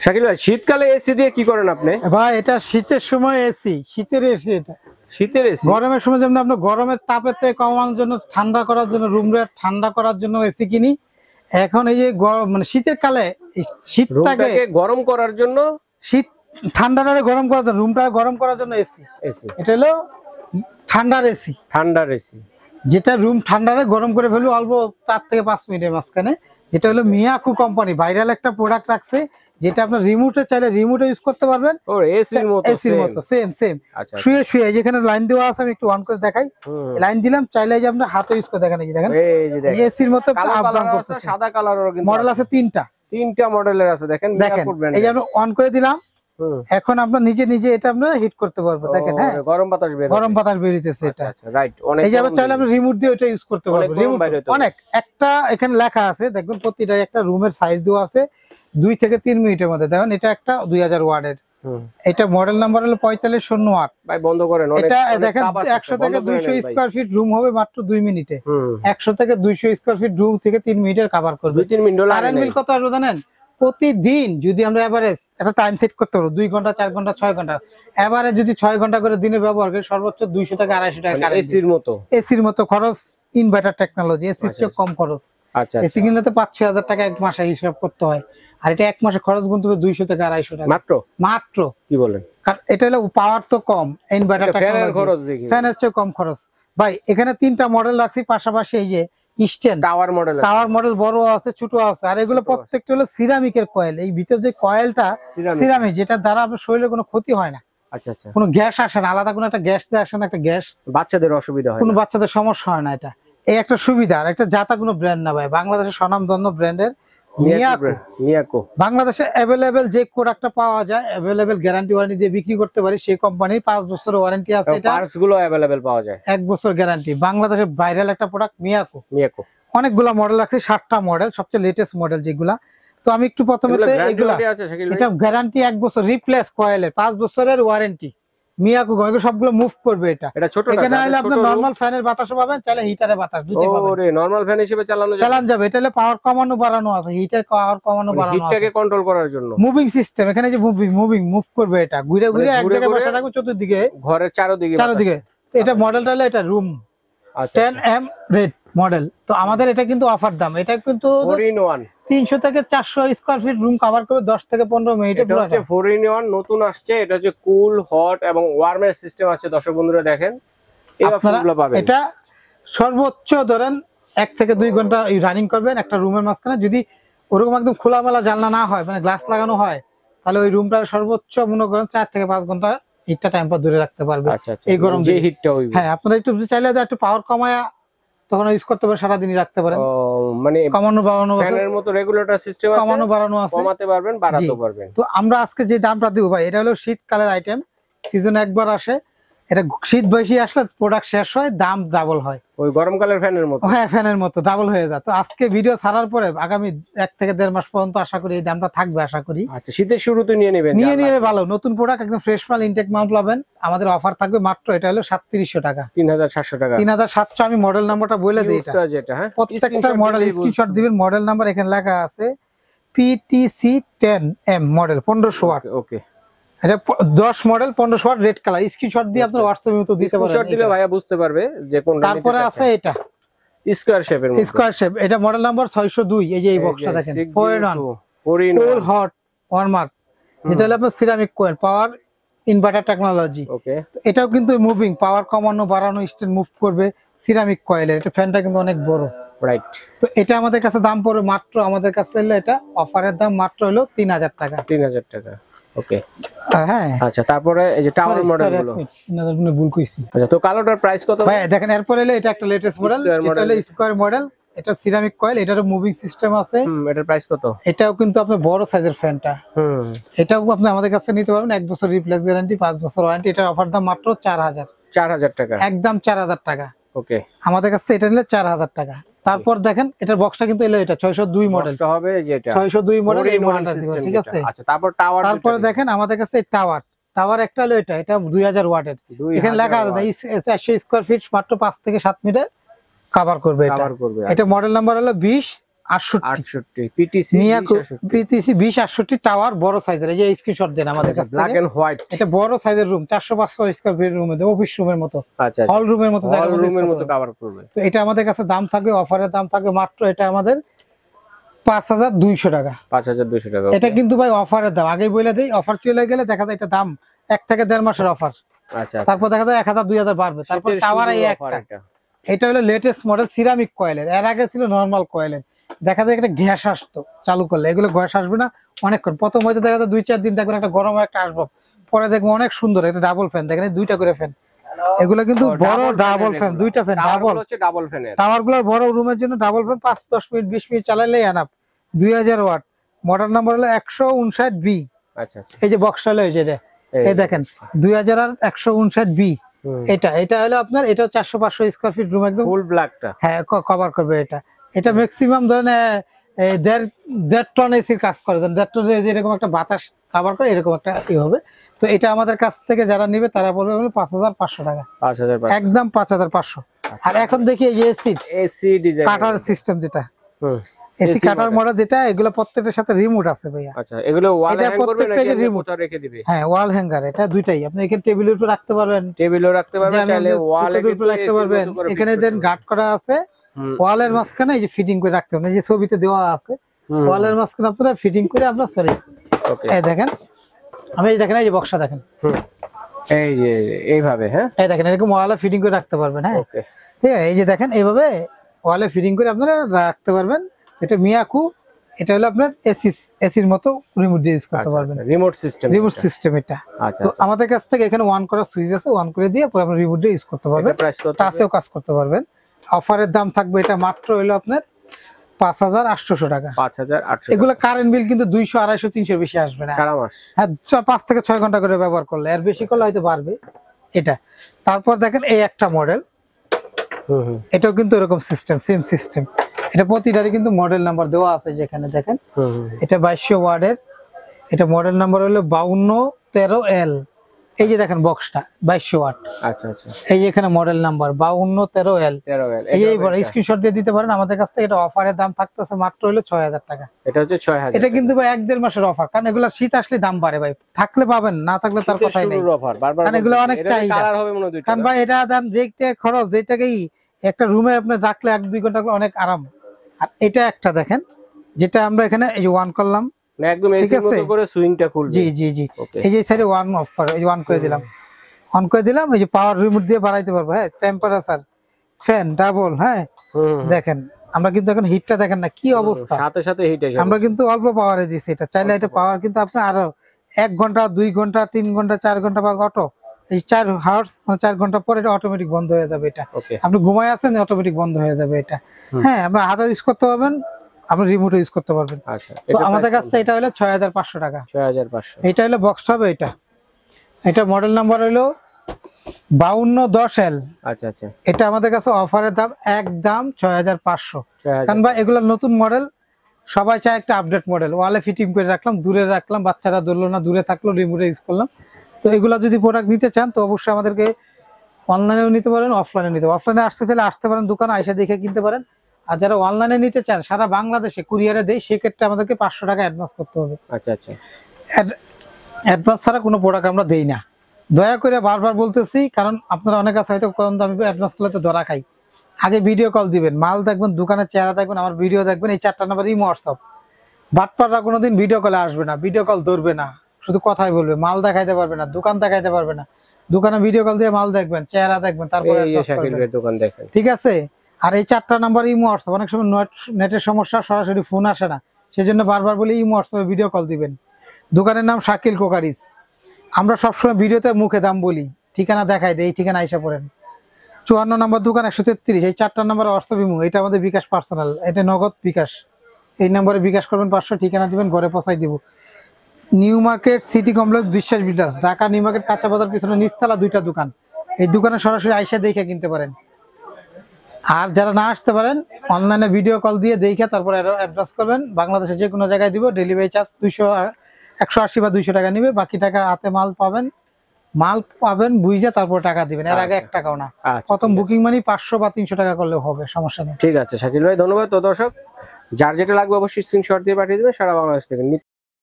শাকিল ভাই, শীতকালে এসি দিয়ে কি করেন আপনি? ভাই এটা শীতের সময় এসি, শীতের এসি এটা। শীতের এসি? গরমের সময় যেমন আমরা গরমের তাপেতে কমানোর জন্য, ঠান্ডা করার জন্য, রুমটা ঠান্ডা করার জন্য এসি কিনি। এখন এই যে মানে শীতের কালে শীতটাকে গরম করার জন্য, শীত ঠান্ডাটাকে গরম করার জন্য, রুমটা গরম করার জন্য এসি। এসি এটা হলো ঠান্ডার এসি। ঠান্ডার এসি যেটা রুম ঠান্ডারে গরম করে ফেলবে অল্প 4 থেকে 5 মিনিটের মাঝখানে। যেটা হলো মিয়াকো কোম্পানি ভাইরাল একটা প্রোডাক্ট রাখছে, যেটা আপনার রিমোটে চাইলে রিমোটে ইউজ করতে পারবেন। ও এসির মতো, এসির মতো সেম সেম। আচ্ছা, শুয়ে শুয়ে যেখানে লাইন দেওয়া আছে, আমি একটু অন করে দেখাই। লাইন দিলাম, চাইলে যে আমরা হাতে ইউজ করে দেখেন, এই যে দেখেন এই এসির মতো আপ ডাউন করতেছে। সাদা কালারেরও কিন্তু মডেল আছে তিনটা মডেলের আছে। দেখেন এই যে আমরা অন করে দিলাম, এখন আমরা নিজে নিজে এটা আমরা হিট করতে পারবো। দেখেন হ্যাঁ, গরম বাতাস বের হইতেছে এটা। আচ্ছা রাইট। অনেক এই যে আমরা চাইলে আমরা রিমোট দিয়ে এটা ইউজ করতে পারবো। রিমোট অনেক একটা এখানে লেখা আছে, দেখবেন প্রতিটা একটা রুমের সাইজ দেওয়া আছে 2 থেকে 3 মিনিটের মধ্যে। দেখেন এটা একটা 2000 ওয়াটের, এটা মডেল নাম্বার হলো 4508। ভাই বন্ধ করেন। এটা দেখেন 100 থেকে 200 স্কয়ার ফিট রুম হবে মাত্র 2 মিনিটে। 100 থেকে 200 স্কয়ার ফিট রুম থেকে 3 মিনিটের কভার করবে। 2-3 মিনিট কারেন্ট বিল কত আসবে জানেন? প্রতিদিন যদি আমরা এভারেজ একটা টাইম সেট করতে পারবো, 2 ঘন্টা 4 ঘন্টা 6 ঘন্টা, এভারেজ যদি 6 ঘন্টা করে দিনে ব্যবহার করি, সর্বোচ্চ 200 থেকে 250 টাকা কারেন্ট। এসির মতো খরচ, ইনভার্টার টেকনোলজি, এসির চেয়ে কম খরচ। আচ্ছা, এসি কিনলে তো 5-6 হাজার টাকা এক মাসে হিসাব করতে হয়, আর এটা এক মাসে খরচ গুনতে হবে 200 থেকে 250 টাকা মাত্র। কি বলেন? কারণ এটা হলো পাওয়ার তো কম, ইনভার্টার টেকনোলজি, ফ্যানের চেয়ে কম খরচ। ভাই এখানে 3টা মডেল রাখছি পাশাপাশি। এই যে স্ট্যান্ড টাওয়ার মডেল বড় আছে, ছোট আছে, আর এগুলো প্রত্যেকটা হলো সিরামিকের কয়েল। এই ভিতর যে কয়েলটা সিরামিক, যেটা দ্বারা আপনার শরীরে কোনো ক্ষতি হয় না। আচ্ছা আচ্ছা, কোনো গ্যাস আসে না, আলাদা কোনো একটা গ্যাস দিয়ে আসে না, একটা গ্যাস বাচ্চাদের অসুবিধা হয় না, কোনো বাচ্চাদের সমস্যা হয় না। এটা এই একটা সুবিধা। আর একটা জাতা কোনো ব্র্যান্ড না ভাই, বাংলাদেশের স্বনামধন্য ব্র্যান্ডের মিয়াকো। বাংলাদেশে অ্যাভেলেবেল যে প্রোডাক্টটা পাওয়া যায়, অ্যাভেলেবেল গ্যারান্টি ওয়ারেন্টি দিয়ে বিক্রি করতে পারি। সেই কোম্পানির 5 বছরের ওয়ারেন্টি আছে, এটা পার্টস গুলো অ্যাভেলেবেল পাওয়া যায়, 1 বছর গ্যারান্টি। বাংলাদেশে ভাইরাল একটা প্রোডাক্ট মিয়াকো। অনেকগুলা মডেল রাখছি, 7টা মডেল, সবচেয়ে লেটেস্ট মডেল যেগুলা। তো আমি একটু প্রথমে এগুলা, এটা গ্যারান্টি 1 বছর, রিপ্লেস কয়েলের 5 বছরের ওয়ারেন্টি। মিয়াকো সবগুলো মুভ করবে। এটা এখানে হলে আপনি নরমাল ফ্যানের বাতাসও পাবেন, চাইলে হিটারে বাতাস দুটোই পাবেন। ওরে নরমাল ফ্যান হিসেবে চালানো যাবে। এটা হলে পাওয়ার কমানো বাড়ানো আছে, হিটার পাওয়ার কমানো বাড়ানো আছে, হিটটাকে কন্ট্রোল করার জন্য মুভিং সিস্টেম। এখানে যে মুভ করবে, এটা ঘুরে ঘুরে এক জায়গায় বসে থাকবে, চতুর্দিকে ঘরের চারদিকে। এটা মডেলটা হলো এটা রুম 10M রেড মডেল। তো আমাদের এটা কিন্তু অফার দাম, এটা কিন্তু 4-in-1 300 থেকে 400 স্কয়ার ফিট রুম কভার করে 10 থেকে 15 মিনিটে পুরো। এটা 4-in-1 নতুন আসছে, এটা হচ্ছে কুল, হট এবং ওয়ার্মের সিস্টেম আছে। দর্শক বন্ধুরা দেখেন, এই অপশনগুলো পাবেন। এটা সর্বোচ্চ ধরেন 1 থেকে 2 ঘন্টা রানিং করবেন একটা রুমের মাঝখানে। যদি ওরকম একদম খোলামেলা জানলা না হয়, মানে গ্লাস লাগানো হয়, তাহলে ওই রুমটা সর্বোচ্চ মনে করেন 4 থেকে 5 ঘন্টা হিটটা টেম্পারেচার ধরে রাখতে পারবে। এই গরম যে হিটটা হইবে, হ্যাঁ আপনারা একটু চাইলে একটু পাওয়ার কমায়া তখন ইউজ করতে পারেন, সারা দিনই রাখতে পারেন। মানে কমানো বাড়ানো আছে, ফ্যানের মতো রেগুলেটর সিস্টেম আছে, কমানো বাড়ানো আছে, কমাতে পারবেন বাড়াতে পারবেন। তো আমরা আজকে যে দামটা দিব ভাই, এটা হলো শীতকালের আইটেম, সিজনে একবার আসে। এটা শীত বেশি আসলে প্রোডাক্ট শেষ হয়, দাম ডাবল হয়, ওই গরমকালের ফ্যানের মতো। হ্যাঁ ফ্যানের মতো ডাবল হয়ে যায়। তো আজকে ভিডিও ছাড়ার পরে আগামী 1 থেকে 1.5 মাস পর্যন্ত আশা করি এই দামটা থাকবে, আশা করি। আচ্ছা, শীতের শুরুতে নিয়ে নেবেন, নিয়ে নিলে ভালো। নতুন প্রোডাক্ট, একদম ফ্রেশ মাল, ইনটেক মাল পাবেন। আমাদের অফার থাকবে মাত্র, এটা হলো 3700 টাকা, 3700 টাকা, 3700। আমি মডেল নাম্বারটা বলে দিই, এটা যেটা হ্যাঁ প্রত্যেকটা মডেল স্ক্রিনশট দিবেন। মডেল নাম্বার এখানে লেখা আছে PTC10M মডেল 1500 ওয়াট। ওকে, এটা 10 model 1500 watt red colour. Screenshot দিয়ে আপনারা হোয়াটসঅ্যাপে মতো দিতে পারেন, স্ক্রিনশট দিলে ভাইয়া বুঝতে পারবে যে কোনটা। তারপরে আছে এটা স্কয়ার শেপের মধ্যে, স্কয়ার শেপ। এটা মডেল নাম্বার 602। এই যে এই বক্সটা দেখেন, 4-in-1 ফুল হট ওয়ার্মার। এটা হলো আপনার সিরামিক কোয়েল, পাওয়ার ইনভার্টার টেকনোলজি। ওকে, এটাও কিন্তু মুভিং, পাওয়ার কমানো বাড়ানো, স্ট্যান্ড মুভ করবে, সিরামিক কোয়েলের। এটা ফ্যানটা কিন্তু অনেক বড়, রাইট। তো এটা আমাদের কাছে দাম পড়ে মাত্র, আমাদের কাছে এটা অফারের দাম মাত্র হলো 3000 টাকা, 3000 টাকা। ওকে হ্যাঁ, আচ্ছা। তারপরে এই যে টাওয়ার মডেলগুলো, আপনাদের ভুল কইছি। আচ্ছা, তো কালোটার প্রাইস কত ভাই? দেখেন এরপর হলো এটা একটা লেটেস্ট মডেল, এটা হলো স্কয়ার মডেল। এটা সিরামিক কয়েল, এটারও মুভিং সিস্টেম আছে। এটার প্রাইস কত? এটাও কিন্তু আপনার বড় সাইজের ফ্যানটা। এটাও আপনি আমাদের কাছে নিতে পারবেন, 1 বছর রিপ্লেস গ্যারান্টি, 5 বছর ওয়ারেন্টি। এটার অফার দাম মাত্র 4000 টাকা, একদম 4000 টাকা। ওকে, আমাদের কাছে এটা নিলে 4000 টাকা। তারপর দেখেন এটার বক্সটা কিন্তু এলো, এটা 602 মডেল হবে, যেটা 602 মডেল, এই মডেলটা দিবেন, ঠিক আছে। আচ্ছা, তারপর টাওয়ার। তারপরে দেখেন আমাদের কাছে টাওয়ার একটা হলো, এটা 2000 ওয়াটের। এখানে লেখা আছে 400 স্কয়ার ফিট, মাত্র 5 থেকে 7 মিটার কভার করবে। এটা মডেল নাম্বার হলো 20 68 পিটিসি মিয়াকো পিটিসি 2068 টাওয়ার বড় সাইজের। এই যে স্ক্রিনশট দেন আমাদের কাছে, ব্ল্যাক এন্ড হোয়াইট। এটা বড় সাইজের রুম, 400-500 স্কয়ার ফিট রুমে অফিস রুমের মতো, আচ্ছা হল রুমের মতো, হল রুমের মতো কভার করবে। তো এটা আমাদের কাছে দাম থাকবে, অফারের দাম থাকবে মাত্র এটা আমাদের 5200 টাকা। 5200 টাকা। এটা কিন্তু ভাই অফারের দাম, আগেই বলে দেই, অফার চলে গেলে দেখা যায় এটা দাম 1 থেকে 1.5 মাসের অফার। আচ্ছা, তারপর দেখা যায় 1000-2000 বাড়বে। তারপর টাওয়ার এই একটা, এটা হলো লেটেস্ট মডেল সিরামিক কয়েলের, এর আগে ছিল নরমাল কয়েলের। দেখা যায় একটা গ্যাস আসতো চালু করলে, এগুলো গ্যাস আসবে না অনেকক্ষণ। প্রথম হয়তো দেখা যায় 2-4 দিন দেখবেন একটা গরম একটা আসবো, পরে দেখবেন অনেক সুন্দর একটা ডাবল ফ্যান, দেখেন 2টা করে ফ্যান, এগুলো কিন্তু বড় ডাবল ফ্যান, 2টা ফ্যান ডাবল হচ্ছে ডাবল ফ্যানের। টাওয়ার গুলোর বড় রুমের জন্য ডাবল ফ্যান 5-10 মিনিট 20 মিনিট চালালেই এনাফ। 2000 ওয়াট, মডেল নাম্বার হলো 159B। আচ্ছা আচ্ছা, এই যে বক্সটা হলো এই যে এই দেখেন 2000 আর 159B। এটা হলো আপনার, এটা 400-500 স্কয়ার ফিট রুম, একদম ফুল ব্ল্যাকটা, হ্যাঁ কভার করবে। এটা ম্যাক্সিমাম ধরেন 1.5 টন এসির কাজ করে, 1.5 টন এরকম একটা বাতাস কভার করে, এরকম একটা হবে। তো এটা আমাদের কাছ থেকে যারা নেবে তারা পড়বে হলো 5500 টাকা, 5500 একদম 5500। আর এখন দেখি এই যে এসি ডিজাইন কাটার সিস্টেম, যেটা এসি কাটার মডেল, যেটা এগুলো প্রত্যেকটার সাথে রিমোট আছে ভাইয়া। আচ্ছা, এগুলো ওয়াল হ্যাং করবে নাকি রিমোট রেখে দিবে? হ্যাঁ, ওয়াল হ্যাঙ্গার, এটা দুইটাই। আপনি এখানে টেবিলের উপর রাখতে পারবেন, টেবিলেও রাখতে পারবেন, চাইলে ওয়ালের উপর রাখতে পারবেন। এখানে দেন গার্ড করা আছে, ওয়ালের মাঝখানে এই যে ফিটিং করে রাখতে পারবেন, এই যে ছবিতে দেওয়া আছে ওয়ালের মাঝখানে আপনারা ফিটিং করে আপনারা সরি এই দেখেন, আমি এই দেখেন এই যে বক্সটা দেখেন, এই যে এইভাবে, হ্যাঁ এই দেখেন এরকম ওয়ালে ফিটিং করে রাখতে পারবেন। হ্যাঁ, ঠিক আছে, এই যে দেখেন এইভাবে ওয়ালে ফিটিং করে আপনারা রাখতে পারবেন। এটা মিয়াকো, এটা হলো আপনার এসির মতো রিমোট দিয়ে ইউজ করতে পারবেন, রিমোট সিস্টেম এটা। তো আমাদের কাছ থেকে এখানে অন করার সুইচ আছে, অন করে দিয়ে পরে আপনি রিমোট দিয়ে ইউজ করতে পারবেন, টাচেও কাজ করতে পারবেন। অফারের দাম থাকবে এটা মাত্র হলো আপনার 5800 টাকা। 5800। এগুলো কারেন্ট বিল কিন্তু 200, 250, 300 বেশি আসবে না সারা মাস। হ্যাঁ, 5 থেকে 6 ঘন্টা করে ব্যবহার করলে, এর বেশি করলে হয়তো বাড়বে এটা। তারপর দেখেন এই একটা মডেল, এটাও কিন্তু এরকম সিস্টেম, সেম সিস্টেম। এটা প্রতিটারই কিন্তু মডেল নাম্বার দেওয়া আছে, যেখানে দেখেন এটা 2200 ওয়াটের, এটা মডেল নাম্বার হলো 5213L। এই যে দেখেন বক্সটা 2200 ওয়াট। আচ্ছা আচ্ছা, এই যে এখানে মডেল নাম্বার 5213L। এই স্ক্রিনশট দিয়ে দিতে পারেন আমাদের কাছ থেকে। এটা অফারের দাম থাকতেছে মাত্র হলো 6000 টাকা। এটা হচ্ছে 6000। এটা কিন্তু ভাই 1-1.5 মাসের অফার, কারণ এগুলা শীত আসলে দাম বাড়ে ভাই, থাকলে পাবেন, না থাকলে তার কথাই নাই। কারণ এগুলো অনেক চাহিদা, কারণ ভাই এটা দাম যেটা খরচ, যেটাকেই একটা রুমে আপনি রাখলে 1-2 ঘন্টা অনেক আরাম। আর এটা একটা দেখেন, যেটা আমরা এখানে এই যে ওয়ান করলাম, একদম এসির মতো করে সুইংটা খুলবে। জি জি জি, এই যে সাইডে ওয়ান অফ করে, এই যে ওয়ান করে দিলাম, অন করে দিলাম, এই যে পাওয়ার রিমোট দিয়ে বাড়াইতে পারবো। হ্যাঁ, টেম্পারেচার, ফ্যান ডাবল। হ্যাঁ, দেখেন আমরা কিন্তু এখন হিটটা দেখেন না কি অবস্থা, সাথে সাথে হিট আসে। আমরা কিন্তু অল্প পাওয়ারে দিছি এটা, চাইলে এটা পাওয়ার কিন্তু আপনি আরো 1 ঘন্টা, 2 ঘন্টা, 3 ঘন্টা, 4 ঘন্টা বা অটো, এই 4 আওয়ার্স মানে 4 ঘন্টা পরে এটা অটোমেটিক বন্ধ হয়ে যাবে। এটা আপনি ঘুমায় আছেন, অটোমেটিক বন্ধ হয়ে যাবে এটা। হ্যাঁ, আপনি হাতে ইউজ করতে পারবেন, আপনি রিমোট ইউজ করতে পারবেন। আচ্ছা, তো আমাদের কাছে এটা হলো 6500 টাকা। 6500। এটা হলো বক্স হবে এটা মডেল নাম্বার হলো 5210L। আচ্ছা আচ্ছা, এটা আমাদের কাছে অফারের দাম একদম 6500। কারণ ভাই এগুলো নতুন মডেল, সবাই চায় একটা আপডেট মডেল। ওয়ালে ফিটিং করে রাখলাম, দূরে রাখলাম, বাচ্চারা ধরলো না, দূরে থাকলো, রিমোটে ইউজ করলাম। তো এগুলা যদি প্রোডাক্ট নিতে চান তো অবশ্যই আমাদেরকে অনলাইনেও নিতে পারেন, অফলাইনে নিতে পারেন। অফলাইনে আসতে চাইলে আসতে পারেন, দোকানে এসে দেখে কিনতে পারেন। আর যারা অনলাইনে নিতে চান, সারা বাংলাদেশে কুরিয়ারে দেয়, সেক্ষেত্রে আমাদেরকে 500 টাকা অ্যাডভান্স করতে হবে। আচ্ছা আচ্ছা, অ্যাডভান্স ছাড়া কোনো প্রোডাক্ট আমরা দেই না, দয়া করে বারবার বলতেছি। কারণ আপনারা অনেক আছে হয়তো কম দামি অ্যাডভান্স করলে তো ধরা খাই। আগে ভিডিও কল দিবেন, মাল দেখবেন, দোকানের চেহারা দেখবেন, আমার ভিডিও দেখবেন, এই 4টা নাম্বার ইমো হোয়াটসঅ্যাপ। বাটপাররা কোনোদিন ভিডিও কলে আসবে না, ভিডিও কল ধরবে না, শুধু কথাই বলবে, মাল দেখাইতে পারবে না, দোকান দেখাইতে পারবে না। দোকানে ভিডিও কল দিয়ে মাল দেখবেন, চেহারা দেখবেন, তারপরে দোকান দেখবেন, ঠিক আছে। আর এই 4টা নাম্বার ইমো হোয়াটসঅ্যাপ, অনেক সময় নেটের সমস্যা, সরাসরি ফোন আসে না, সেজন্য বারবার বলি ইমো হোয়াটসঅ্যাপে ভিডিও কল দিবেন। দোকানের নাম শাকিল কোকারিজ। আমরা সবসময় ভিডিওতে মুখে দাম বলি, ঠিকানা দেখাই দেয়, এই ঠিকানা আইসা পড়েন। 54 নম্বর দোকান 133। এই 4টা নাম্বার হোয়াটসঅ্যাপ ইমো, এটা আমাদের বিকাশ পার্সোনাল, এটা নগদ বিকাশ। এই নম্বরে বিকাশ করবেন 500, ঠিকানা দিবেন, ঘরে পৌঁছাই দিব। নিউ মার্কেট সিটি কমপ্লেক্স, বিশ্বাস বিল্ডার্স, ঢাকা নিউ মার্কেট কাঁচা বাজার পিছনে নিচতলা 2টা দোকান। এই দোকানে সরাসরি আইসা দেখে কিনতে পারেন। আর যারা না আসতে পারেন, অনলাইনে ভিডিও কল দিয়ে দেখে তারপর অ্যাডভান্স করবেন। বাংলাদেশে যে কোনো জায়গায় দিব, ডেলিভারি চার্জ 180 বা 200 টাকা নিবে, বাকি টাকা হাতে মাল পাবেন বুঝে তারপর টাকা দিবেন, এর আগে 1 টাকাও না। প্রথম বুকিং মানি 500 বা 300 টাকা করলেও হবে, সমস্যা নেই। ঠিক আছে শাকিল ভাই, ধন্যবাদ। তো দর্শক, যার যেটা লাগবে অবশ্যই স্ক্রিনশট দিয়ে পাঠিয়ে দেবেন সারা বাংলাদেশ থেকে।